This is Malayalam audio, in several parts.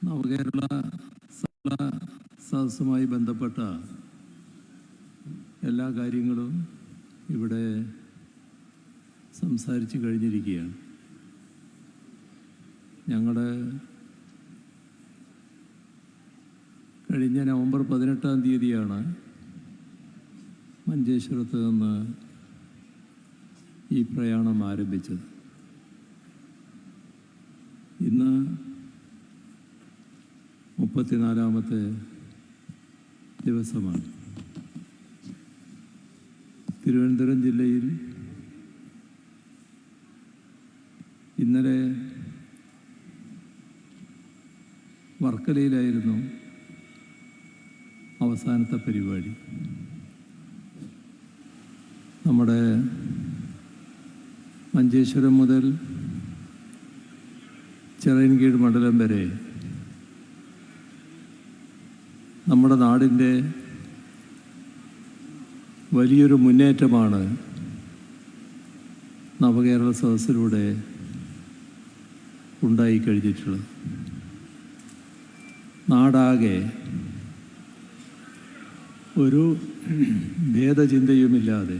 നവകേരള സദസ്സുമായി ബന്ധപ്പെട്ട എല്ലാ കാര്യങ്ങളും ഇവിടെ സംസാരിച്ച് കഴിഞ്ഞിരിക്കുകയാണ്. ഞങ്ങളുടെ കഴിഞ്ഞ നവംബർ 18-ാം തീയതിയാണ് മഞ്ചേശ്വരത്ത് നിന്ന് ഈ പ്രയാണം ആരംഭിച്ചത്. ഇന്ന് 34-ാമത്തെ ദിവസമാണ്. തിരുവനന്തപുരം ജില്ലയിൽ ഇന്നലെ വർക്കലയിലായിരുന്നു അവസാനത്തെ പരിപാടി. നമ്മുടെ മഞ്ചേശ്വരം മുതൽ ചിറയൻകീഴ് മണ്ഡലം വരെ നമ്മുടെ നാടിൻ്റെ വലിയൊരു മുന്നേറ്റമാണ് നവകേരള സദസ്സിലൂടെ ഉണ്ടായിക്കഴിഞ്ഞിട്ടുള്ളത്. നാടാകെ ഒരു ഭേദചിന്തയുമില്ലാതെ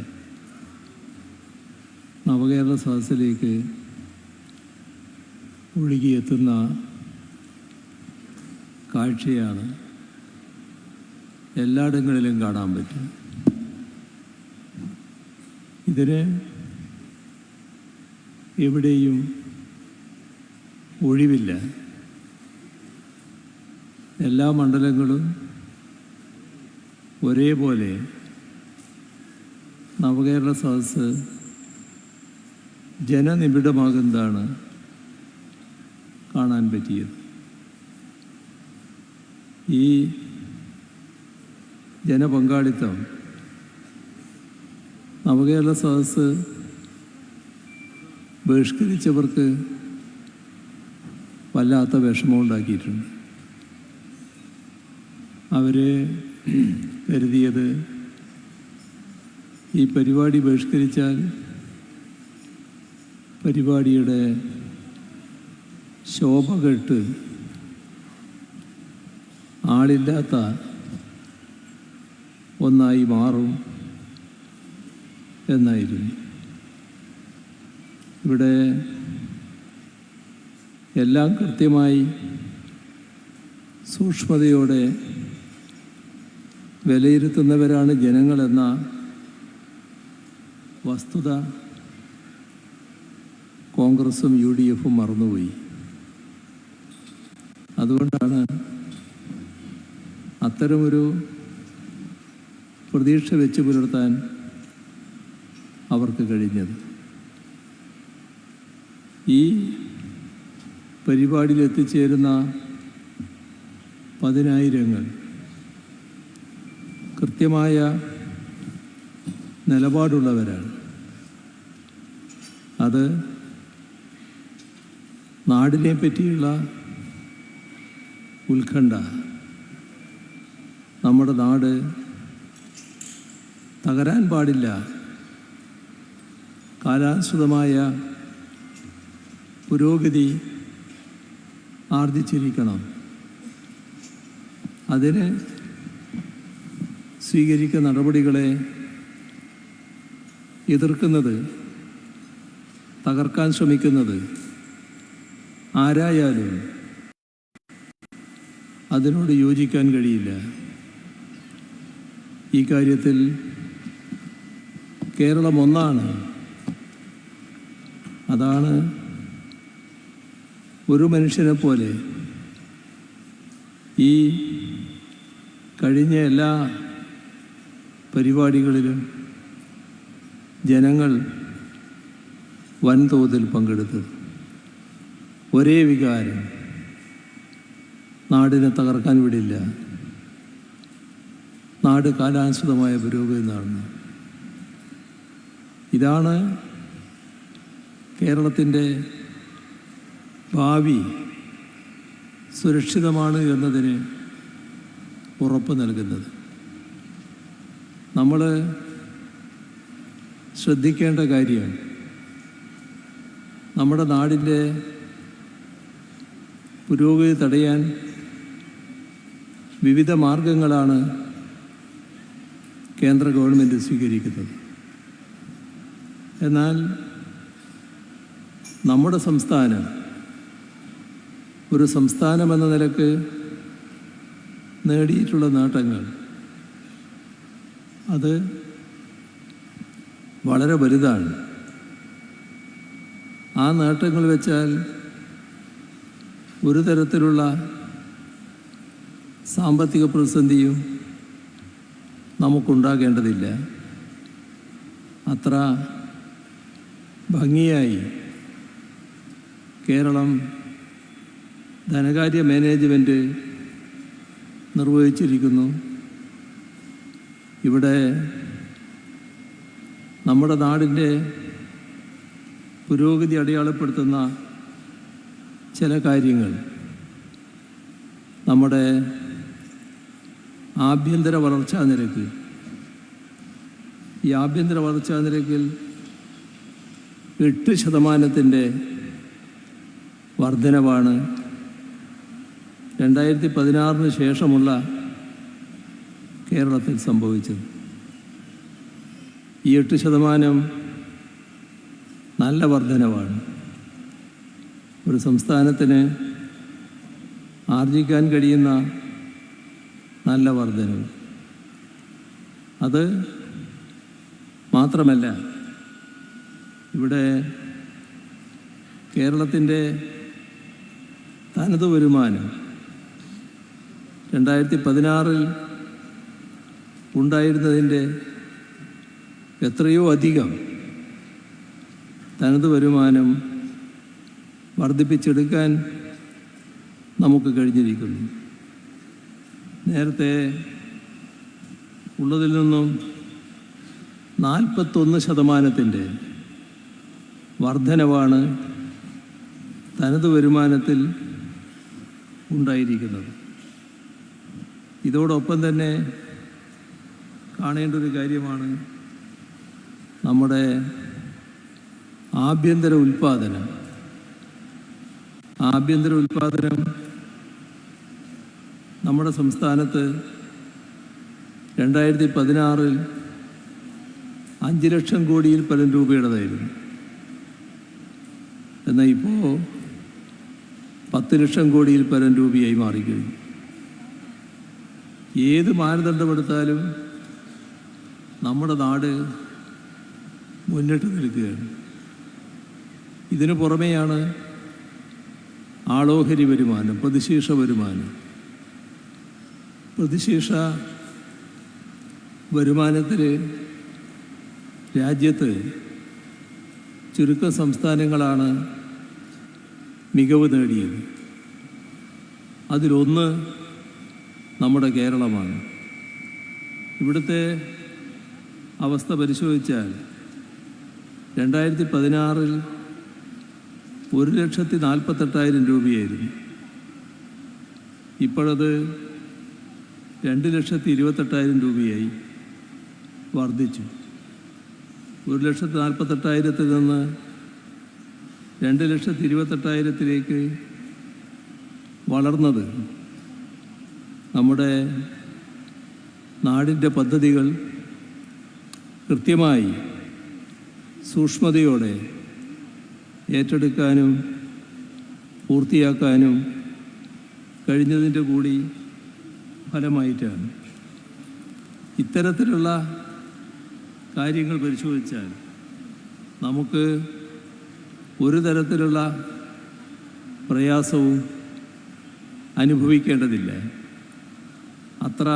നവകേരള സദസ്സിലേക്ക് ഒഴുകിയെത്തുന്ന കാഴ്ചയാണ് എല്ലായിടങ്ങളിലും കാണാൻ പറ്റും. ഇതിന് എവിടെയും ഒഴിവില്ല. എല്ലാ മണ്ഡലങ്ങളും ഒരേപോലെ നവകേരള സദസ്സ് ജനനിബിഡമാകുന്നതാണ് കാണാൻ പറ്റിയത്. ഈ ജനപങ്കാളിത്തം നവകേരള സദസ്സ് ബഹിഷ്കരിച്ചവർക്ക് വല്ലാത്ത വിഷമമുണ്ടാക്കിയിട്ടുണ്ട്. അവർ കരുതിയത് ഈ പരിപാടി ബഹിഷ്കരിച്ചാൽ പരിപാടിയുടെ ശോഭ കെട്ട് ആളില്ലാത്ത ഒന്നായി മാറും എന്നായിരുന്നു. ഇവിടെ എല്ലാം കൃത്യമായി സൂക്ഷ്മതയോടെ വിലയിരുത്തുന്നവരാണ് ജനങ്ങളെന്ന വസ്തുത കോൺഗ്രസും UDF മറന്നുപോയി. അതുകൊണ്ടാണ് അത്തരമൊരു പ്രതീക്ഷ വെച്ച് പുലർത്താൻ അവർക്ക് കഴിഞ്ഞത്. ഈ പരിപാടിയിൽ എത്തിച്ചേരുന്ന പതിനായിരങ്ങൾ കൃത്യമായ നിലപാടുള്ളവരാണ്. അത് നാടിനെ പറ്റിയുള്ള ഉത്കണ്ഠ, നമ്മുടെ നാട് തകരാൻ പാടില്ല, കാലാനുസൃതമായ പുരോഗതി ആർജിച്ചിരിക്കണം, അതിന് സ്വീകരിക്കുന്ന നടപടികളെ എതിർക്കുന്നത്, തകർക്കാൻ ശ്രമിക്കുന്നത് ആരായാലും അതിനോട് യോജിക്കാൻ കഴിയില്ല. ഈ കാര്യത്തിൽ കേരളം ഒന്നാണ്. അതാണ് ഒരു മനുഷ്യനെ പോലെ ഈ കഴിഞ്ഞ എല്ലാ പരിപാടികളിലും ജനങ്ങൾ വൻതോതിൽ പങ്കെടുത്തത്. ഒരേ വികാരം, നാടിനെ തകർക്കാൻ വിടില്ല, നാട് കാലാനുസൃതമായ പുരോഗതി നടന്നു. ഇതാണ് കേരളത്തിൻ്റെ ഭാവി സുരക്ഷിതമാണ് എന്നതിന് ഉറപ്പ് നൽകുന്നത്. നമ്മൾ ശ്രദ്ധിക്കേണ്ട കാര്യം, നമ്മുടെ നാടിൻ്റെ പുരോഗതി തടയാൻ വിവിധ മാർഗങ്ങളാണ് കേന്ദ്ര ഗവൺമെൻറ് സ്വീകരിക്കുന്നത്. എന്നാൽ നമ്മുടെ സംസ്ഥാനം ഒരു സംസ്ഥാനമെന്ന നിലക്ക് നേടിയിട്ടുള്ള നേട്ടങ്ങൾ അത് വളരെ വലുതാണ്. ആ നേട്ടങ്ങൾ വെച്ചാൽ ഒരു തരത്തിലുള്ള സാമ്പത്തിക പ്രതിസന്ധിയും നമുക്കുണ്ടാകേണ്ടതില്ല. അത്ര ഭംഗിയായി കേരളം ധനകാര്യ മാനേജ്മെൻറ്റ് നിർവഹിച്ചിരിക്കുന്നു. ഇവിടെ നമ്മുടെ നാടിൻ്റെ പുരോഗതി അടയാളപ്പെടുത്തുന്ന ചില കാര്യങ്ങൾ നമ്മുടെ ആഭ്യന്തര വളർച്ചാ നിരക്ക്. ഈ ആഭ്യന്തര വളർച്ചാ നിരക്കിൽ 8% വർധനവാണ് 2016 ശേഷമുള്ള കേരളത്തിൽ സംഭവിച്ചത്. ഈ 8% നല്ല വർധനവാണ്. ഒരു സംസ്ഥാനത്തിന് ആർജിക്കാൻ കഴിയുന്ന നല്ല വർധനവ്. അത് മാത്രമല്ല, ഇവിടെ കേരളത്തിൻ്റെ തനത് വരുമാനം 2016 ഉണ്ടായിരുന്നതിൻ്റെ എത്രയോ അധികം തനത് വരുമാനം വർദ്ധിപ്പിച്ചെടുക്കാൻ നമുക്ക് കഴിഞ്ഞിരിക്കുന്നു. നേരത്തെ ഉള്ളതിൽ നിന്നും 41% വർധനവാണ് തനത് വരുമാനത്തിൽ ഉണ്ടായിരിക്കുന്നത്. ഇതോടൊപ്പം തന്നെ കാണേണ്ട ഒരു കാര്യമാണ് നമ്മുടെ ആഭ്യന്തര ഉൽപ്പാദനം. നമ്മുടെ സംസ്ഥാനത്ത് 2016 5 ലക്ഷം കോടിയിൽ പരം രൂപയുടേതായിരുന്നു. എന്നാൽ ഇപ്പോൾ 10 ലക്ഷം കോടിയിൽ പരം രൂപയായി മാറിക്കഴിഞ്ഞു. ഏത് മാനദണ്ഡമെടുത്താലും നമ്മുടെ നാട് മുന്നിട്ട് നിൽക്കുകയാണ്. ഇതിനു പുറമെയാണ് ആളോഹരി വരുമാനം, പ്രതിശീർഷ വരുമാനം. പ്രതിശീർഷ വരുമാനത്തിൽ രാജ്യത്ത് ചുരുക്കം സംസ്ഥാനങ്ങളാണ് മികവ് നേടിയത്. അതിലൊന്ന് നമ്മുടെ കേരളമാണ്. ഇവിടുത്തെ അവസ്ഥ പരിശോധിച്ചാൽ 2016 1,48,000 രൂപയായിരുന്നു. ഇപ്പോഴത് 2,28,000 രൂപയായി വർദ്ധിച്ചു. 1,48,000 നിന്ന് 2,28,000 വളർന്നത് നമ്മുടെ നാടിൻ്റെ പദ്ധതികൾ കൃത്യമായി സൂക്ഷ്മതയോടെ ഏറ്റെടുക്കാനും പൂർത്തിയാക്കാനും കഴിഞ്ഞതിൻ്റെ കൂടി ഫലമായിട്ടാണ്. ഇത്തരത്തിലുള്ള കാര്യങ്ങൾ പരിശോധിച്ചാൽ നമുക്ക് ഒരു തരത്തിലുള്ള പ്രയാസവും അനുഭവിക്കേണ്ടതില്ല. അത്ര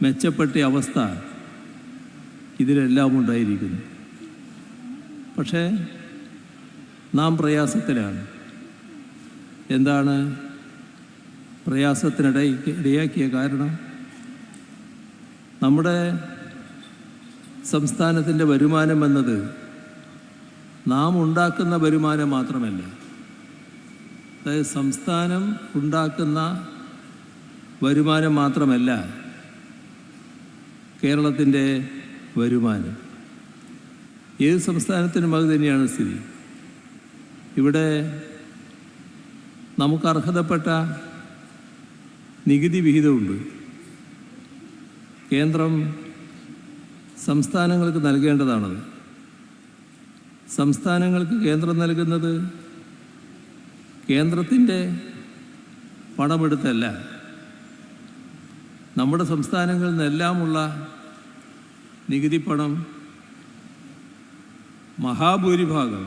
മെച്ചപ്പെട്ട അവസ്ഥ ഇതിലെല്ലാം ഉണ്ടായിരിക്കുന്നു. പക്ഷേ നാം പ്രയാസത്തിലാണ്. എന്താണ് പ്രയാസത്തിനിടയാക്കിയ കാരണം? നമ്മുടെ സംസ്ഥാനത്തിൻ്റെ വരുമാനം എന്നത് നാം ഉണ്ടാക്കുന്ന വരുമാനം മാത്രമല്ല. അതായത് സംസ്ഥാനം ഉണ്ടാക്കുന്ന വരുമാനം മാത്രമല്ല കേരളത്തിൻ്റെ വരുമാനം. ഏത് സംസ്ഥാനത്തിനും അത് തന്നെയാണ് സ്ഥിതി. ഇവിടെ നമുക്ക് അർഹതപ്പെട്ട നികുതി വിഹിതമുണ്ട്. കേന്ദ്രം സംസ്ഥാനങ്ങൾക്ക് നൽകേണ്ടതാണത്. സംസ്ഥാനങ്ങൾക്ക് കേന്ദ്രം നൽകുന്നത് കേന്ദ്രത്തിൻ്റെ പണമെടുത്തല്ല, നമ്മുടെ സംസ്ഥാനങ്ങളിൽ നിന്നെല്ലാമുള്ള നികുതി പണം മഹാഭൂരിഭാഗം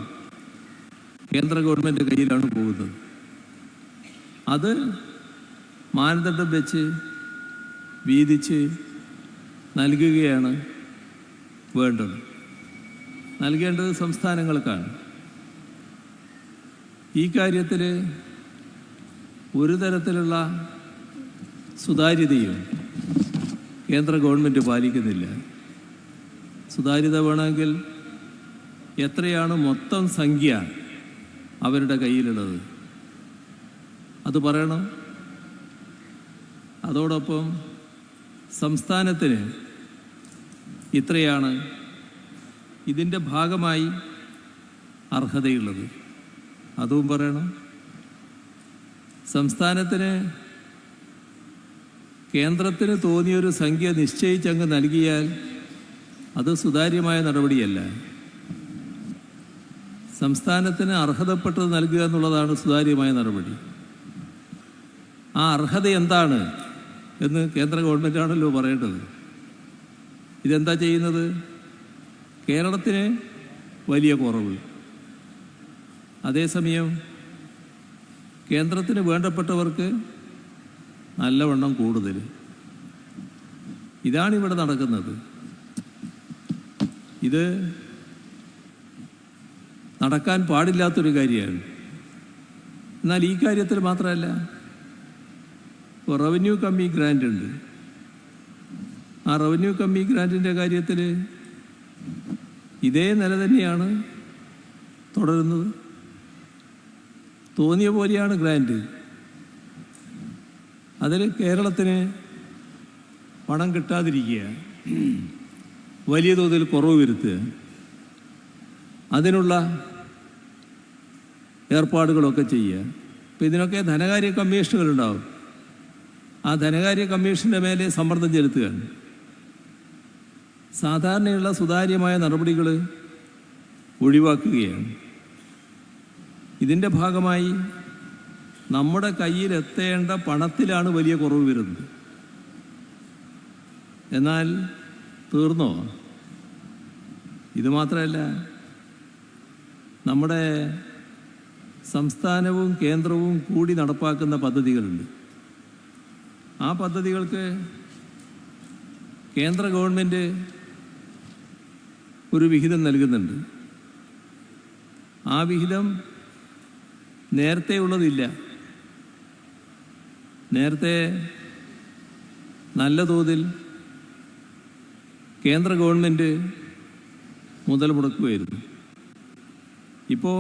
കേന്ദ്ര ഗവൺമെൻറ് കയ്യിലാണ് പോകുന്നത്. അത് മാനദണ്ഡം വെച്ച് വീതിച്ച് നൽകുകയാണ് വേണ്ടത്. നൽകേണ്ടത് സംസ്ഥാനങ്ങൾക്കാണ്. ഈ കാര്യത്തിൽ ഒരു തരത്തിലുള്ള സുതാര്യതയും കേന്ദ്ര ഗവൺമെൻറ് പാലിക്കുന്നില്ല. സുതാര്യത വേണമെങ്കിൽ എത്രയാണ് മൊത്തം സംഖ്യ അവരുടെ കയ്യിലുള്ളത് അത് പറയണം. അതോടൊപ്പം സംസ്ഥാനത്തിന് ഇത്രയാണ് ഇതിൻ്റെ ഭാഗമായി അർഹതയുള്ളത് അതും പറയണം. സംസ്ഥാനത്തിന് കേന്ദ്രത്തിന് തോന്നിയൊരു സംഖ്യ നിശ്ചയിച്ചങ്ങ് നൽകിയാൽ അത് സുതാര്യമായ നടപടിയല്ല. സംസ്ഥാനത്തിന് അർഹതപ്പെട്ടത് നൽകുക എന്നുള്ളതാണ് സുതാര്യമായ നടപടി. ആ അർഹത എന്താണ് എന്ന് കേന്ദ്ര ഗവൺമെൻറ്റാണല്ലോ പറയേണ്ടത്. ഇതെന്താ ചെയ്യുന്നത്? കേരളത്തിന് വലിയ കുറവ്, അതേസമയം കേന്ദ്രത്തിന് വേണ്ടപ്പെട്ടവർക്ക് നല്ലവണ്ണം കൂടുതൽ. ഇതാണിവിടെ നടക്കുന്നത്. ഇത് നടക്കാൻ പാടില്ലാത്തൊരു കാര്യമാണ്. എന്നാൽ ഈ കാര്യത്തിൽ മാത്രമല്ല, ഇപ്പോൾ റവന്യൂ കമ്മി ഗ്രാൻ്റ് ഉണ്ട്. ആ റവന്യൂ കമ്മി ഗ്രാൻറ്റിൻ്റെ കാര്യത്തിൽ ഇതേ നില തന്നെയാണ് തുടരുന്നത്. തോന്നിയ പോലെയാണ് ഗ്രാൻറ്റ്. അതിൽ കേരളത്തിന് പണം കിട്ടാതിരിക്കുക, വലിയ തോതിൽ കുറവ് വരുത്തുക, അതിനുള്ള ഏർപ്പാടുകളൊക്കെ ചെയ്യുക. അപ്പോൾ ഇതിനൊക്കെ ധനകാര്യ കമ്മീഷനുകളുണ്ടാവും. ആ ധനകാര്യ കമ്മീഷൻ്റെ മേലെ സമ്മർദ്ദം ചെലുത്തുകയാണ്. സാധാരണയുള്ള സുതാര്യമായ നടപടികൾ ഒഴിവാക്കുകയാണ്. ഇതിൻ്റെ ഭാഗമായി നമ്മുടെ കയ്യിലെത്തേണ്ട പണത്തിലാണ് വലിയ കുറവ് വരുന്നത്. എന്നാൽ തീർന്നോ? ഇത് മാത്രമല്ല, നമ്മുടെ സംസ്ഥാനവും കേന്ദ്രവും കൂടി നടപ്പാക്കുന്ന പദ്ധതികളുണ്ട്. ആ പദ്ധതികൾക്ക് കേന്ദ്ര ഗവൺമെൻറ് ഒരു വിഹിതം നൽകുന്നുണ്ട്. ആ വിഹിതം നേരത്തെ ഉള്ളതില്ല. നേരത്തെ നല്ല തോതിൽ കേന്ദ്ര ഗവൺമെൻറ് മുതൽ മുടക്കുമായിരുന്നു. ഇപ്പോൾ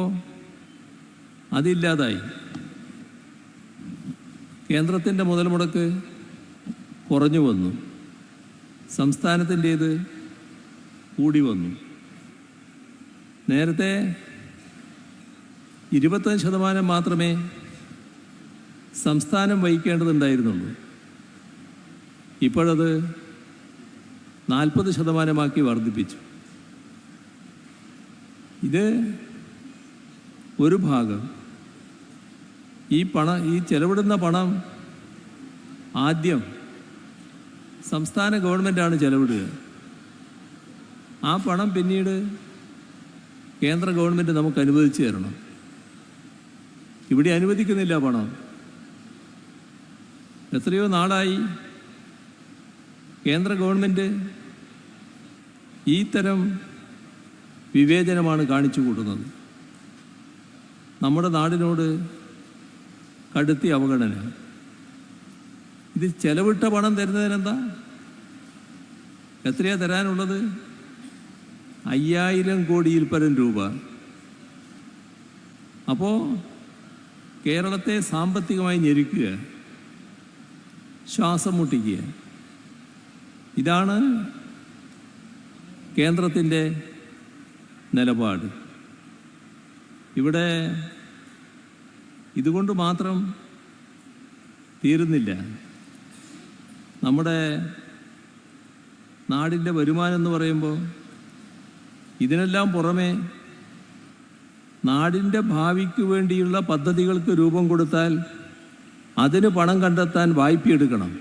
അതില്ലാതായി. കേന്ദ്രത്തിൻ്റെ മുതൽ മുടക്ക് കുറഞ്ഞു വന്നു, സംസ്ഥാനത്തിൻ്റേത് കൂടി വന്നു. നേരത്തെ 25% മാത്രമേ സംസ്ഥാനം വഹിക്കേണ്ടതുണ്ടായിരുന്നുള്ളൂ. ഇപ്പോഴത് 40% വർദ്ധിപ്പിച്ചു. ഇത് ഒരു ഭാഗം. ഈ ചെലവിടുന്ന പണം ആദ്യം സംസ്ഥാന ഗവൺമെൻറ്റാണ് ചെലവിടുക. ആ പണം പിന്നീട് കേന്ദ്ര ഗവൺമെൻറ് നമുക്ക് അനുവദിച്ചു തരണം. ഇവിടെ അനുവദിക്കുന്നില്ല പണം. എത്രയോ നാളായി കേന്ദ്ര ഗവൺമെൻറ് ഈ തരം വിവേചനമാണ് കാണിച്ചു കൂട്ടുന്നത്. നമ്മുടെ നാടിനോട് കടുത്ത അവഗണന. ഇത് ചെലവിട്ട പണം തരുന്നതിനെന്താ? എത്രയാ തരാനുള്ളത്? 5000 കോടിയിൽ പരം രൂപ. അപ്പോൾ കേരളത്തെ സാമ്പത്തികമായി ഞെരുക്കുക, ശ്വാസം മുട്ടിക്കുക. ഇതാണ് കേന്ദ്രത്തിൻ്റെ നിലപാട്. ഇവിടെ ഇതുകൊണ്ട് മാത്രം തീരുന്നില്ല. നമ്മുടെ നാടിൻ്റെ വരുമാനം എന്ന് പറയുമ്പോൾ ഇതിനെല്ലാം പുറമെ നാടിൻ്റെ ഭാവിക്ക് വേണ്ടിയുള്ള പദ്ധതികൾക്ക് രൂപം കൊടുത്താൽ അതിന് പണം കണ്ടെത്താൻ വായ്പയെടുക്കണം.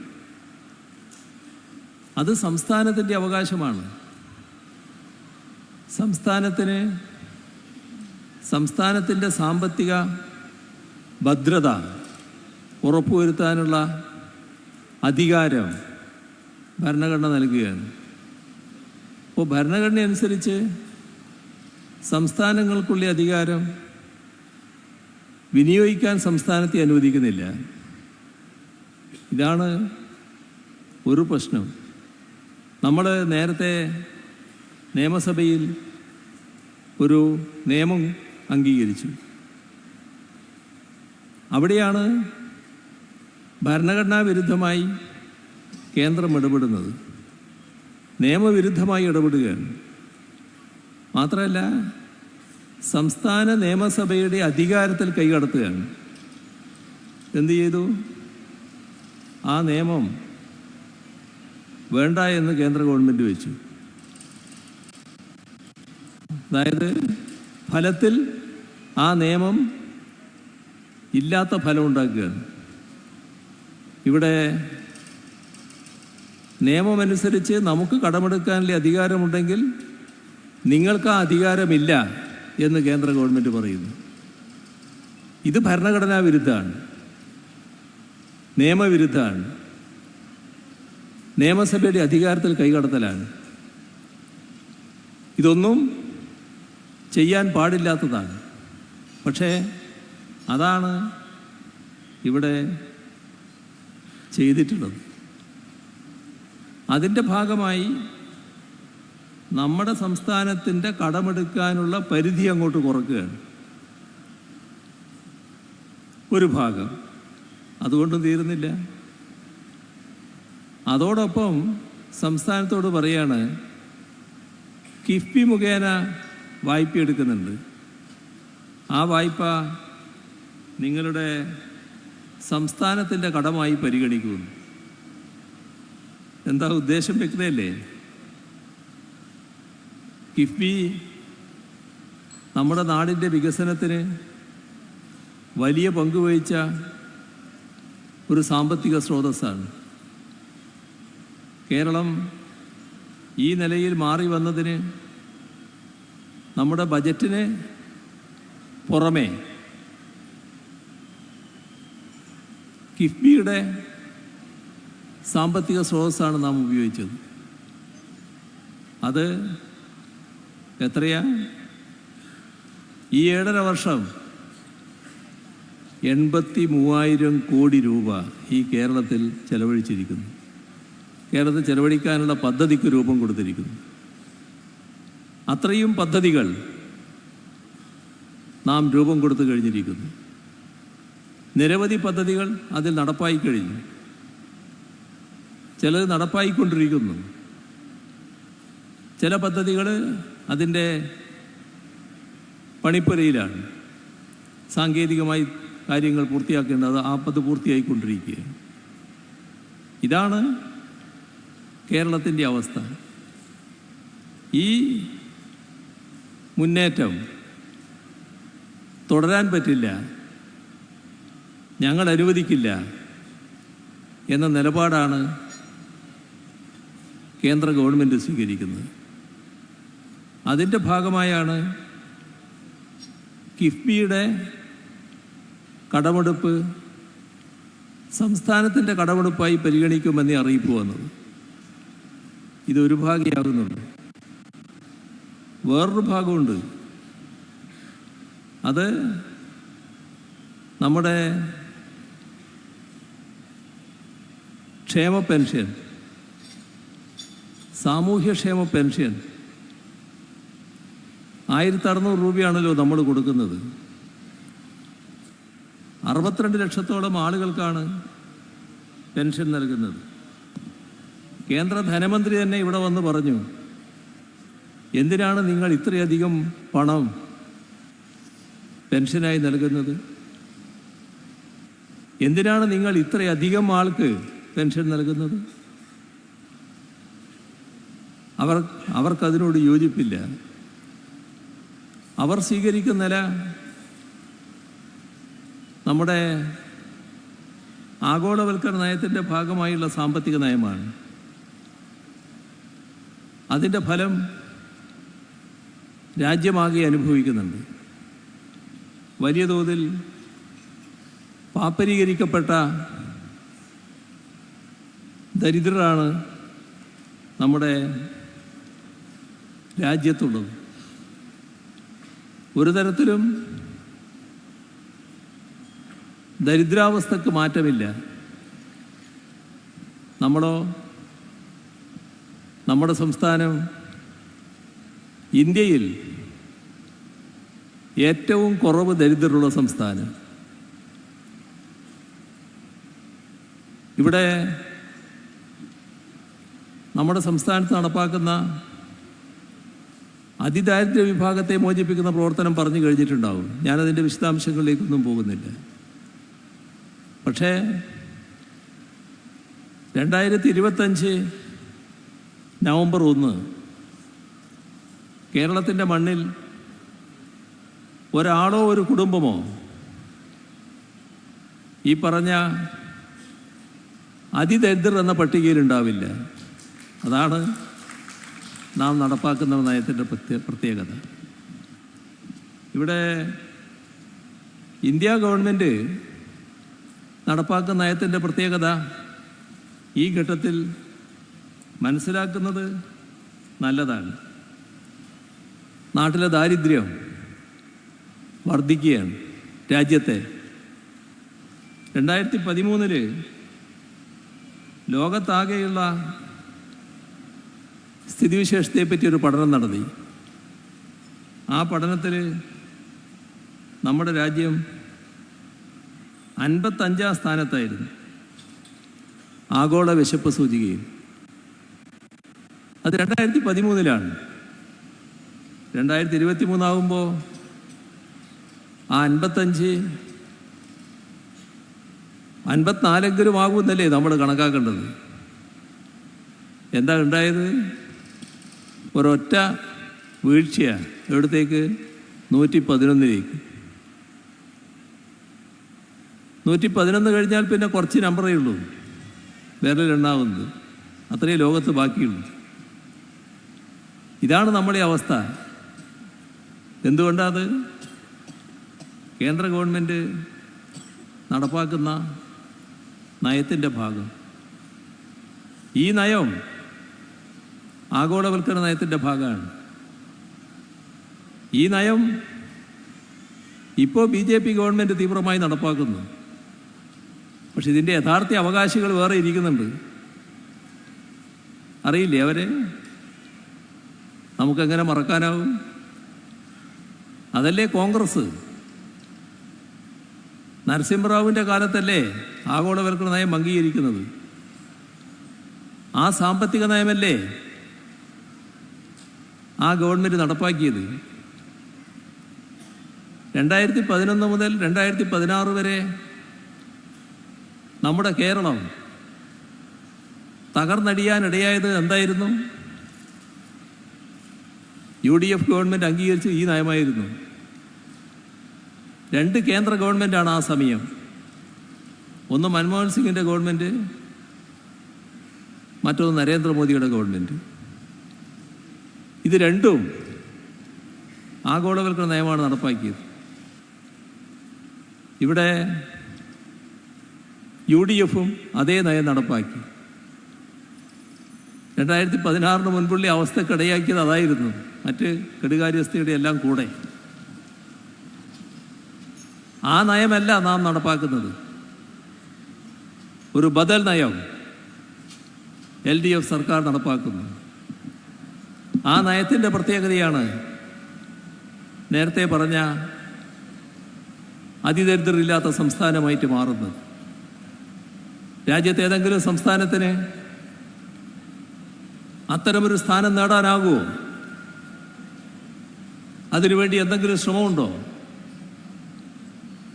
അത് സംസ്ഥാനത്തിൻ്റെ അവകാശമാണ്. സംസ്ഥാനത്തിൻ്റെ സാമ്പത്തിക ഭദ്രത ഉറപ്പുവരുത്താനുള്ള അധികാരം ഭരണഘടന നൽകുകയാണ്. അപ്പോൾ ഭരണഘടന അനുസരിച്ച് സംസ്ഥാനങ്ങൾക്കുള്ള അധികാരം വിനിയോഗിക്കാൻ സംസ്ഥാനത്തെ അനുവദിക്കുന്നില്ല. ഇതാണ് ഒരു പ്രശ്നം. നമ്മൾ നേരത്തെ നിയമസഭയിൽ ഒരു നിയമം അംഗീകരിച്ചു. അവിടെയാണ് ഭരണഘടനാ വിരുദ്ധമായി കേന്ദ്രം ഇടപെടുന്നത്, നിയമവിരുദ്ധമായി ഇടപെടുകയാണ്. മാത്രമല്ല, സംസ്ഥാന നിയമസഭയുടെ അധികാരത്തിൽ കൈകടത്തുകയാണ്. എന്തു ചെയ്തു? ആ നിയമം വേണ്ട എന്ന് കേന്ദ്ര ഗവൺമെൻറ് വെച്ചു. അതായത് ഫലത്തിൽ ആ നിയമം ഇല്ലാത്ത ഫലം ഉണ്ടാക്കുകയാണ്. ഇവിടെ നിയമമനുസരിച്ച് നമുക്ക് കടമെടുക്കാനുള്ള അധികാരമുണ്ടെങ്കിൽ നിങ്ങൾക്ക് ആ അധികാരമില്ല എന്ന് കേന്ദ്ര ഗവൺമെൻറ് പറയുന്നു. ഇത് ഭരണഘടനാ വിരുദ്ധമാണ്, നിയമവിരുദ്ധമാണ്, നിയമസഭയുടെ അധികാരത്തിൽ കൈകടത്തലാണ്. ഇതൊന്നും ചെയ്യാൻ പാടില്ലാത്തതാണ്. പക്ഷേ അതാണ് ഇവിടെ ചെയ്തിട്ടുള്ളത്. അതിൻ്റെ ഭാഗമായി നമ്മുടെ സംസ്ഥാനത്തിൻ്റെ കടമെടുക്കാനുള്ള പരിധി അങ്ങോട്ട് കുറയ്ക്കുകയാണ് ഒരു ഭാഗം. അതുകൊണ്ടും തീരുന്നില്ല. അതോടൊപ്പം സംസ്ഥാനത്തോട് പറയാണ്, കിഫ്ബി മുഖേന വായ്പ എടുക്കുന്നുണ്ട്. ആ വായ്പ നിങ്ങളുടെ സംസ്ഥാനത്തിൻ്റെ കടമായി പരിഗണിക്കുന്നു. എന്താ ഉദ്ദേശം? വ്യക്തമല്ലേ? കിഫ്ബി നമ്മുടെ നാടിൻ്റെ വികസനത്തിന് വലിയ പങ്ക് വഹിച്ച ഒരു സാമ്പത്തിക സ്രോതസ്സാണ്. കേരളം ഈ നിലയിൽ മാറി വന്നതിന് നമ്മുടെ ബജറ്റിന് പുറമെ കിഫ്ബിയുടെ സാമ്പത്തിക സ്രോതസ്സാണ് നാം ഉപയോഗിച്ചത്. അത് എത്രയാ? ഈ 7.5 വർഷം 83,000 കോടി രൂപ ഈ കേരളത്തിൽ ചെലവഴിച്ചിരിക്കുന്നു. കേരളത്തിൽ ചെലവഴിക്കാനുള്ള പദ്ധതിക്ക് രൂപം കൊടുത്തിരിക്കുന്നു. അത്രയും പദ്ധതികൾ നാം രൂപം കൊടുത്തു കഴിഞ്ഞിരിക്കുന്നു. നിരവധി പദ്ധതികൾ അതിൽ നടപ്പായി കഴിഞ്ഞു. ചിലത് നടപ്പായിക്കൊണ്ടിരിക്കുന്നു. ചില പദ്ധതികൾ അതിൻ്റെ പണിപ്പുരയിലാണ്. സാങ്കേതികമായി കാര്യങ്ങൾ പൂർത്തിയാക്കേണ്ടത് അത് പൂർത്തിയായിക്കൊണ്ടിരിക്കുകയാണ്. ഇതാണ് കേരളത്തിൻ്റെ അവസ്ഥ. ഈ മുന്നേറ്റം തുടരാൻ പറ്റില്ല, ഞങ്ങൾ അനുവദിക്കില്ല എന്ന നിലപാടാണ് കേന്ദ്ര ഗവൺമെൻറ് സ്വീകരിക്കുന്നത്. അതിൻ്റെ ഭാഗമായാണ് കിഫ്ബിയുടെ കടമെടുപ്പ് സംസ്ഥാനത്തിൻ്റെ കടമെടുപ്പായി പരിഗണിക്കുമെന്നേ അറിയിപ്പ് വന്നത്. ഇതൊരു ഭാഗമാകുന്നുണ്ട്. വേറൊരു ഭാഗമുണ്ട്. അത് നമ്മുടെ ക്ഷേമ പെൻഷൻ, സാമൂഹ്യക്ഷേമ പെൻഷൻ 1600 രൂപയാണല്ലോ നമ്മൾ കൊടുക്കുന്നത്. 62 ലക്ഷത്തോളം ആളുകൾക്കാണ് പെൻഷൻ നൽകുന്നത്. കേന്ദ്ര ധനമന്ത്രി തന്നെ ഇവിടെ വന്ന് പറഞ്ഞു, എന്തിനാണ് നിങ്ങൾ ഇത്രയധികം പണം പെൻഷനായി നൽകുന്നത്? എന്തിനാണ് നിങ്ങൾ ഇത്രയധികം ആൾക്ക് പെൻഷൻ നൽകുന്നത്? അവർക്കതിനോട് യോജിപ്പില്ല. അവർ സ്വീകരിക്കുന്ന നില നമ്മുടെ ആഗോളവൽക്കരണ നയത്തിൻ്റെ ഭാഗമായുള്ള സാമ്പത്തിക നയമാണ്. അതിൻ്റെ ഫലം രാജ്യമാകെ അനുഭവിക്കുന്നുണ്ട്. വലിയ തോതിൽ പാപ്പരീകരിക്കപ്പെട്ട ദരിദ്രരാണ് നമ്മുടെ രാജ്യത്തുള്ളത്. ഒരു തരത്തിലും ദരിദ്രാവസ്ഥക്ക് മാറ്റമില്ല. നമ്മുടെ സംസ്ഥാനം ഇന്ത്യയിൽ ഏറ്റവും കുറവ് ദരിദ്രരുള്ള സംസ്ഥാനം. ഇവിടെ നമ്മുടെ സംസ്ഥാനത്ത് നടപ്പാക്കുന്ന അതിദാരിദ്ര്യ വിഭാഗത്തെ മോചിപ്പിക്കുന്ന പ്രവർത്തനം പറഞ്ഞു കഴിഞ്ഞിട്ടുണ്ടാവും. ഞാനതിൻ്റെ വിശദാംശങ്ങളിലേക്കൊന്നും പോകുന്നില്ല. പക്ഷേ 2025 നവംബർ 1 കേരളത്തിൻ്റെ മണ്ണിൽ ഒരാളോ ഒരു കുടുംബമോ ഈ പറഞ്ഞ അതിദരിദ്രർ എന്ന പട്ടികയിലുണ്ടാവില്ല. അതാണ് നാം നടപ്പാക്കുന്ന നയത്തിൻ്റെ പ്രത്യേകത. ഇവിടെ ഇന്ത്യ ഗവൺമെൻറ് നടപ്പാക്കുന്ന നയത്തിൻ്റെ പ്രത്യേകത ഈ ഘട്ടത്തിൽ മനസ്സിലാക്കുന്നത് നല്ലതാണ്. നാട്ടിലെ ദാരിദ്ര്യം വർദ്ധിക്കുകയാണ് രാജ്യത്തെ. 2013 ലോകത്താകെയുള്ള സ്ഥിതിവിശേഷത്തെപ്പറ്റി ഒരു പഠനം നടത്തി. ആ പഠനത്തിൽ നമ്മുടെ രാജ്യം 55ാം സ്ഥാനത്തായിരുന്നു ആഗോള വിശപ്പ് സൂചികയിൽ. അത് 2013 2023 ആകുമ്പോൾ ആ 55 54 ആകുമെന്നല്ലേ നമ്മൾ കണക്കാക്കേണ്ടത്. എന്താ ഉണ്ടായത്? ഒരൊറ്റ വീഴ്ചയാണ്. എവിടത്തേക്ക്? 111ലേക്ക്. 111 കഴിഞ്ഞാൽ പിന്നെ കുറച്ച് നമ്പറേ ഉള്ളൂ വിരലിലുണ്ടാവുന്നത്. അത്രയേ ലോകത്ത് ബാക്കിയുള്ളൂ. ഇതാണ് നമ്മുടെ അവസ്ഥ. എന്തുകൊണ്ടത്? കേന്ദ്ര ഗവൺമെൻറ് നടപ്പാക്കുന്ന നയത്തിൻ്റെ ഭാഗം. ഈ നയം ആഗോളവൽക്കരണ നയത്തിൻ്റെ ഭാഗമാണ്. ഈ നയം ഇപ്പോൾ BJP ഗവൺമെൻറ് തീവ്രമായി നടപ്പാക്കുന്നു. പക്ഷെ ഇതിൻ്റെ യഥാർത്ഥ അവകാശികൾ വേറെ ഇരിക്കുന്നുണ്ട്. അറിയില്ലേ അവരെ? നമുക്കെങ്ങനെ മറക്കാനാവും? അതല്ലേ കോൺഗ്രസ്. നരസിംഹറാവുവിൻ്റെ കാലത്തല്ലേ ആഗോളവൽക്കരണ നയം അംഗീകരിക്കുന്നത്? ആ സാമ്പത്തിക നയമല്ലേ ആ ഗവൺമെൻറ് നടപ്പാക്കിയത്? 2011 മുതൽ 2016 വരെ നമ്മുടെ കേരളം തകർന്നടിയാനിടയായത് എന്തായിരുന്നു? UDF ഗവൺമെൻറ് അംഗീകരിച്ച് ഈ നയമായിരുന്നു. 2 കേന്ദ്ര ഗവൺമെൻറ്റാണ് ആ സമയം. ഒന്ന് മൻമോഹൻ സിംഗിൻ്റെ ഗവൺമെൻറ്, മറ്റൊന്ന് നരേന്ദ്രമോദിയുടെ ഗവൺമെൻറ്. ഇത് രണ്ടും ആഗോളവൽക്കരണ നയമാണ് നടപ്പാക്കിയത്. ഇവിടെ UDFും അതേ നയം നടപ്പാക്കി. 2016 മുൻപുള്ള അവസ്ഥക്കിടയാക്കിയത് അതായിരുന്നു. മറ്റ് കെടുകാര്യസ്ഥയുടെ എല്ലാം കൂടെ ആ നയമല്ല നാം നടപ്പാക്കുന്നത്. ഒരു ബദൽ നയം LDF സർക്കാർ നടപ്പാക്കുന്നു. ആ നയത്തിൻ്റെ പ്രത്യേകതയാണ് നേരത്തെ പറഞ്ഞ അതിദരിദ്രരില്ലാത്ത സംസ്ഥാനമായിട്ട് മാറുന്നത്. രാജ്യത്തെ ഏതെങ്കിലും സംസ്ഥാനത്തിന് അത്തരമൊരു സ്ഥാനം നേടാനാകുമോ? അതിനുവേണ്ടി എന്തെങ്കിലും ശ്രമമുണ്ടോ?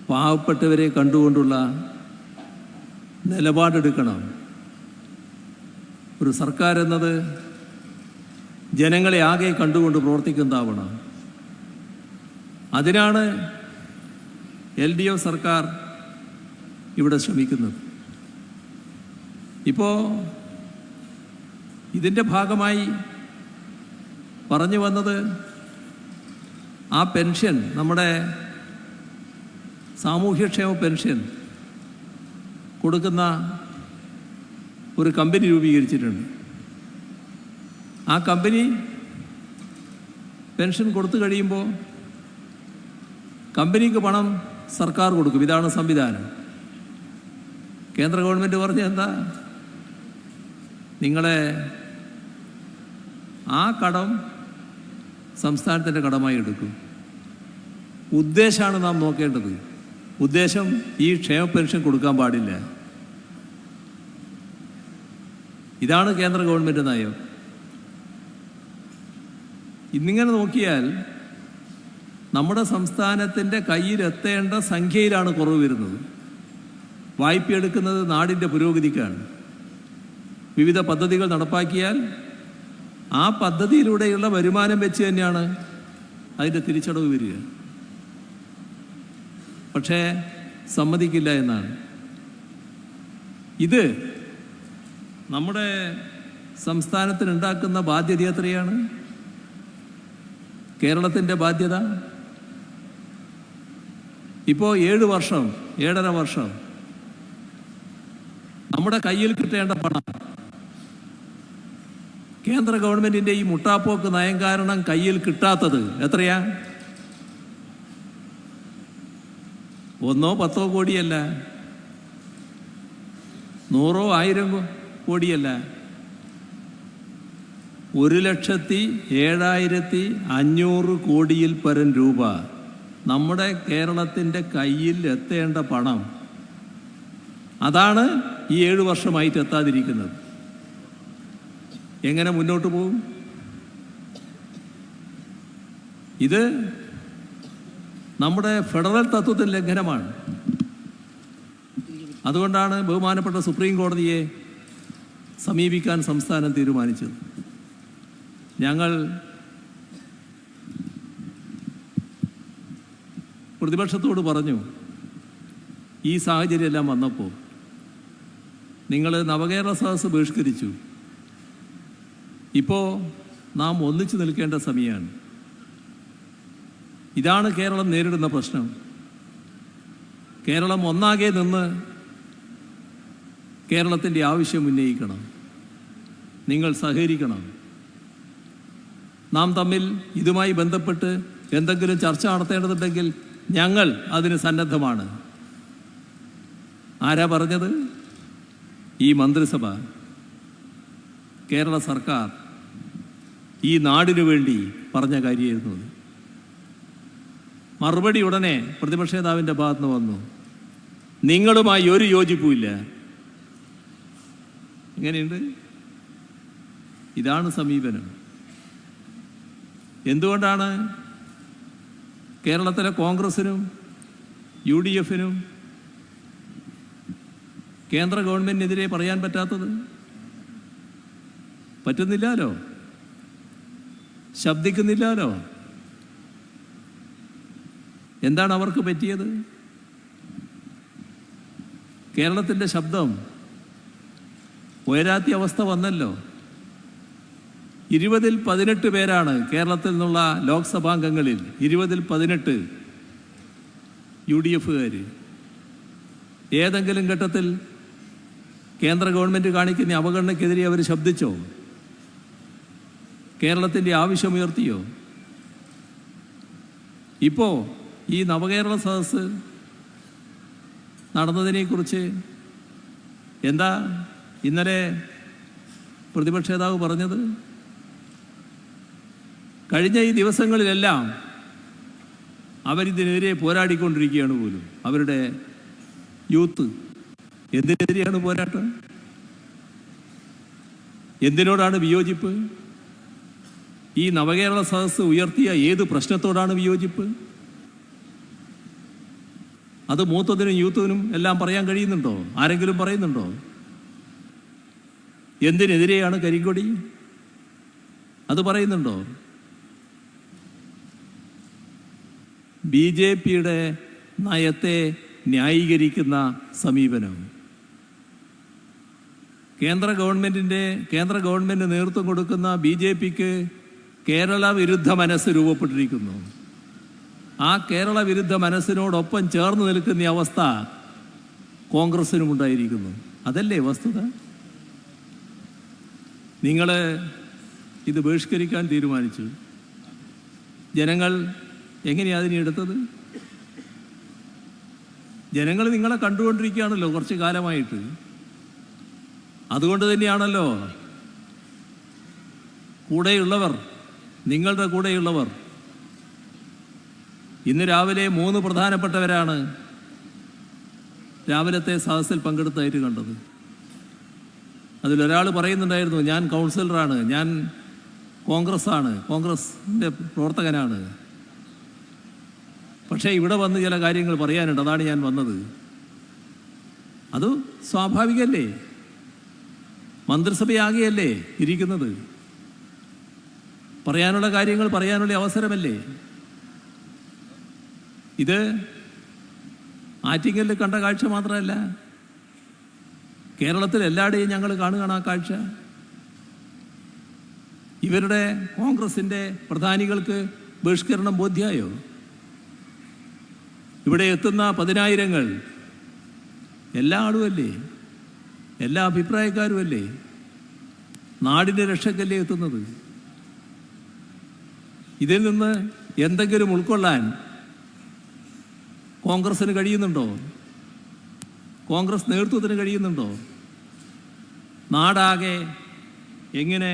പാവപ്പെട്ടവരെ കണ്ടുകൊണ്ടുള്ള നിലപാടെടുക്കണം. ഒരു സർക്കാർ എന്നത് ജനങ്ങളെ ആകെ കണ്ടുകൊണ്ട് പ്രവർത്തിക്കുന്നതാവണം. അതിനാണ് LDF സർക്കാർ ഇവിടെ ശ്രമിക്കുന്നത്. ഇപ്പോൾ ഇതിൻ്റെ ഭാഗമായി പറഞ്ഞു വന്നത് ആ പെൻഷൻ, നമ്മുടെ സാമൂഹ്യക്ഷേമ പെൻഷൻ കൊടുക്കുന്ന ഒരു കമ്പനി രൂപീകരിച്ചിട്ടുണ്ട്. ആ കമ്പനി പെൻഷൻ കൊടുത്തു കഴിയുമ്പോൾ കമ്പനിക്ക് പണം സർക്കാർ കൊടുക്കും. ഇതാണ് സംവിധാനം. കേന്ദ്ര ഗവൺമെൻറ് പറഞ്ഞ എന്താ, നിങ്ങളെ ആ കടം സംസ്ഥാനത്തിൻ്റെ കടമായി എടുക്കും. ഉദ്ദേശമാണ് നാം നോക്കേണ്ടത്. ഉദ്ദേശം ഈ ക്ഷേമ പെൻഷൻ കൊടുക്കാൻ പാടില്ല. ഇതാണ് കേന്ദ്ര ഗവൺമെൻറ് നയം. ഇന്നിങ്ങനെ നോക്കിയാൽ നമ്മുടെ സംസ്ഥാനത്തിൻ്റെ കയ്യിലെത്തേണ്ട സംഖ്യയിലാണ് കുറവ് വരുന്നത്. വായ്പ എടുക്കുന്നത് നാടിൻ്റെ പുരോഗതിക്കാണ്. വിവിധ പദ്ധതികൾ നടപ്പാക്കിയാൽ ആ പദ്ധതിയിലൂടെയുള്ള വരുമാനം വെച്ച് തന്നെയാണ് അതിൻ്റെ തിരിച്ചടവ് വരിക. പക്ഷേ സമ്മതിക്കില്ല എന്നാണ്. ഇത് നമ്മുടെ സംസ്ഥാനത്തിനുണ്ടാക്കുന്ന ബാധ്യത എത്രയാണ്? കേരളത്തിൻ്റെ ബാധ്യത ഇപ്പോൾ 7 വർഷം, 7.5 വർഷം നമ്മുടെ കയ്യിൽ കിട്ടേണ്ട പണം കേന്ദ്ര ഗവൺമെൻറ്റിൻ്റെ ഈ മുട്ടാപ്പോക്ക് നയം കാരണം കയ്യിൽ കിട്ടാത്തത് എത്രയാ? 1 10 കോടിയല്ല, 100 1000 കോടിയല്ല, 1,07,500 കോടിയിൽ പരം രൂപ നമ്മുടെ കേരളത്തിൻ്റെ കയ്യിൽ എത്തേണ്ട പണം. അതാണ് ഈ 7 വർഷമായിട്ട് എത്താതിരിക്കുന്നത്. എങ്ങനെ മുന്നോട്ട് പോകും? ഇത് നമ്മുടെ ഫെഡറൽ തത്വത്തിൽ ലംഘനമാണ്. അതുകൊണ്ടാണ് ബഹുമാനപ്പെട്ട സുപ്രീം കോടതിയെ സമീപിക്കാൻ സംസ്ഥാനം തീരുമാനിച്ചത്. ഞങ്ങൾ പ്രതിപക്ഷത്തോട് പറഞ്ഞു, ഈ സാഹചര്യമെല്ലാം വന്നപ്പോൾ നിങ്ങൾ നവകേരള സദസ്സ് ബഹിഷ്കരിച്ചു. ഇപ്പോൾ നാം ഒന്നിച്ചു നിൽക്കേണ്ട സമയമാണ്. ഇതാണ് കേരളം നേരിടുന്ന പ്രശ്നം. കേരളം ഒന്നാകെ നിന്ന് കേരളത്തിൻ്റെ ആവശ്യം ഉന്നയിക്കണം. നിങ്ങൾ സഹകരിക്കണം. നാം തമ്മിൽ ഇതുമായി ബന്ധപ്പെട്ട് എന്തെങ്കിലും ചർച്ച നടത്തേണ്ടതുണ്ടെങ്കിൽ ഞങ്ങൾ അതിന് സന്നദ്ധമാണ്. ആരാ പറഞ്ഞത്? ഈ മന്ത്രിസഭ, കേരള സർക്കാർ ഈ നാടിനു വേണ്ടി പറഞ്ഞ കാര്യമായിരുന്നു. മറുപടി ഉടനെ പ്രതിപക്ഷ നേതാവിൻ്റെ ഭാഗത്തുനിന്ന് വന്നു, നിങ്ങളുമായി ഒരു യോജിപ്പുമില്ല. എങ്ങനെയുണ്ട്? ഇതാണ് സമീപനം. എന്തുകൊണ്ടാണ് കേരളത്തിലെ കോൺഗ്രസിനും UDF-നും കേന്ദ്ര ഗവൺമെൻറ്റിനെതിരെ പറയാൻ പറ്റാത്തത്? പറ്റുന്നില്ലല്ലോ, ശബ്ദിക്കുന്നില്ലല്ലോ. എന്താണ് അവർക്ക് പറ്റിയത്? കേരളത്തിൻ്റെ ശബ്ദം ഉയരാത്ത അവസ്ഥ വന്നല്ലോ. 20-ൽ 18 പേരാണ് കേരളത്തിൽ നിന്നുള്ള ലോക്സഭാംഗങ്ങളിൽ, 20-ൽ 18 UDF-കാർ. ഏതെങ്കിലും ഘട്ടത്തിൽ കേന്ദ്ര ഗവൺമെൻറ് കാണിക്കുന്ന അവഗണനയ്ക്കെതിരെ അവർ ശബ്ദിച്ചോ? കേരളത്തിൻ്റെ ആവശ്യമുയർത്തിയോ? ഇപ്പോൾ ഈ നവകേരള സദസ്സ് നടന്നതിനെക്കുറിച്ച് എന്താ ഇന്നലെ പ്രതിപക്ഷ നേതാവ് പറഞ്ഞത്? കഴിഞ്ഞ ഈ ദിവസങ്ങളിലെല്ലാം അവരിതിനെതിരെ പോരാടിക്കൊണ്ടിരിക്കുകയാണ് പോലും. അവരുടെ യൂത്ത് എന്തിനെതിരെയാണ് പോരാട്ടം? എന്തിനോടാണ് വിയോജിപ്പ്? ഈ നവകേരള സദസ്സ് ഉയർത്തിയ ഏത് പ്രശ്നത്തോടാണ് വിയോജിപ്പ്? അത് മൂത്തതിനും യൂത്തിനും എല്ലാം പറയാൻ കഴിയുന്നുണ്ടോ? ആരെങ്കിലും പറയുന്നുണ്ടോ? എന്തിനെതിരെയാണ് കരിങ്കൊടി? അത് പറയുന്നുണ്ടോ? BJPയുടെ നയത്തെ ന്യായീകരിക്കുന്ന സമീപനം, കേന്ദ്ര ഗവൺമെൻറ് നേതൃത്വം കൊടുക്കുന്ന BJPക്ക് കേരള വിരുദ്ധ മനസ്സ് രൂപപ്പെട്ടിരിക്കുന്നു. ആ കേരള വിരുദ്ധ മനസ്സിനോടൊപ്പം ചേർന്ന് നിൽക്കുന്ന അവസ്ഥ കോൺഗ്രസിനും ഉണ്ടായിരിക്കുന്നു. അതല്ലേ വസ്തുത? നിങ്ങൾ ഇത് ബഹിഷ്കരിക്കാൻ തീരുമാനിച്ചു. ജനങ്ങൾ എങ്ങനെയാണ് അതിനെ എടുത്തത്? ജനങ്ങൾ നിങ്ങളെ കണ്ടുകൊണ്ടിരിക്കുകയാണല്ലോ കുറച്ച് കാലമായിട്ട്. അതുകൊണ്ട് തന്നെയാണല്ലോ കൂടെയുള്ളവർ, നിങ്ങളുടെ കൂടെയുള്ളവർ ഇന്ന് രാവിലെ 3 പ്രധാനപ്പെട്ടവരാണ് രാവിലത്തെ സദസ്സിൽ പങ്കെടുത്തായിട്ട് കണ്ടത്. അതിലൊരാൾ പറയുന്നുണ്ടായിരുന്നു, ഞാൻ കൗൺസിലറാണ്, ഞാൻ കോൺഗ്രസിൻ്റെ പ്രവർത്തകനാണ്, പക്ഷേ ഇവിടെ വന്ന് ചില കാര്യങ്ങൾ പറയാനുണ്ട്, അതാണ് ഞാൻ വന്നത്. അത് സ്വാഭാവികമല്ലേ? മന്ത്രിസഭയാകെയല്ലേ ഇരിക്കുന്നത്? പറയാനുള്ള കാര്യങ്ങൾ പറയാനുള്ള അവസരമല്ലേ? ഇത് ആറ്റിങ്ങലിൽ കണ്ട കാഴ്ച മാത്രമല്ല, കേരളത്തിൽ എല്ലായിടെയും ഞങ്ങൾ കാണുകയാണ് ആ കാഴ്ച. ഇവരുടെ കോൺഗ്രസിൻ്റെ പ്രധാനികൾക്ക് ബഹിഷ്കരണം ബോധ്യമായോ? ഇവിടെ എത്തുന്ന 10,000-ങ്ങൾ എല്ലാ ആളുമല്ലേ, എല്ലാ അഭിപ്രായക്കാരുമല്ലേ, നാടിൻ്റെ രക്ഷക്കല്ലേ എത്തുന്നത്? ഇതിൽ നിന്ന് എന്തെങ്കിലും ഉൾക്കൊള്ളാൻ കോൺഗ്രസിന് കഴിയുന്നുണ്ടോ? കോൺഗ്രസ് നേതൃത്വത്തിന് കഴിയുന്നുണ്ടോ? നാടാകെ എങ്ങനെ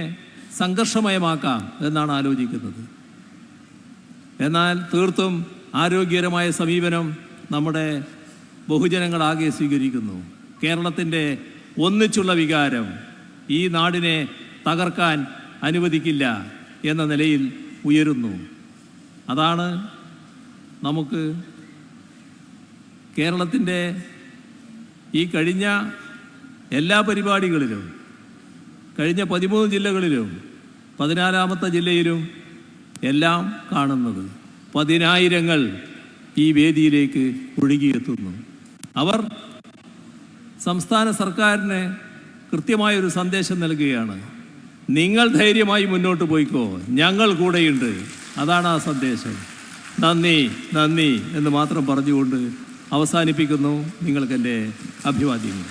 സംഘർഷമയമാക്കാം എന്നാണ് ആലോചിക്കുന്നത്. എന്നാൽ തീർത്തും ആരോഗ്യകരമായ സമീപനം നമ്മുടെ ബഹുജനങ്ങളാകെ സ്വീകരിക്കുന്നു. കേരളത്തിൻ്റെ ഒന്നിച്ചുള്ള വികാരം ഈ നാടിനെ തകർക്കാൻ അനുവദിക്കില്ല എന്ന നിലയിൽ ഉയരുന്നു. അതാണ് നമുക്ക് കേരളത്തിൻ്റെ ഈ കഴിഞ്ഞ എല്ലാ പരിപാടികളിലും, കഴിഞ്ഞ 13 ജില്ലകളിലും 14ാമത്തെ ജില്ലയിലും എല്ലാം കാണുന്നത് 10,000-ങ്ങൾ ഈ വേദിയിലേക്ക് ഒഴുകിയെത്തുന്നു. അവർ സംസ്ഥാന സർക്കാരിന് കൃത്യമായൊരു സന്ദേശം നൽകുകയാണ്. നിങ്ങൾ ധൈര്യമായി മുന്നോട്ട് പോയിക്കോ, ഞങ്ങൾ കൂടെയുണ്ട്. അതാണ് ആ സന്ദേശം. നന്ദി നന്ദി എന്ന് മാത്രം പറഞ്ഞുകൊണ്ട് അവസാനിപ്പിക്കുന്നു. നിങ്ങൾക്കെൻ്റെ അഭിവാദ്യങ്ങൾ.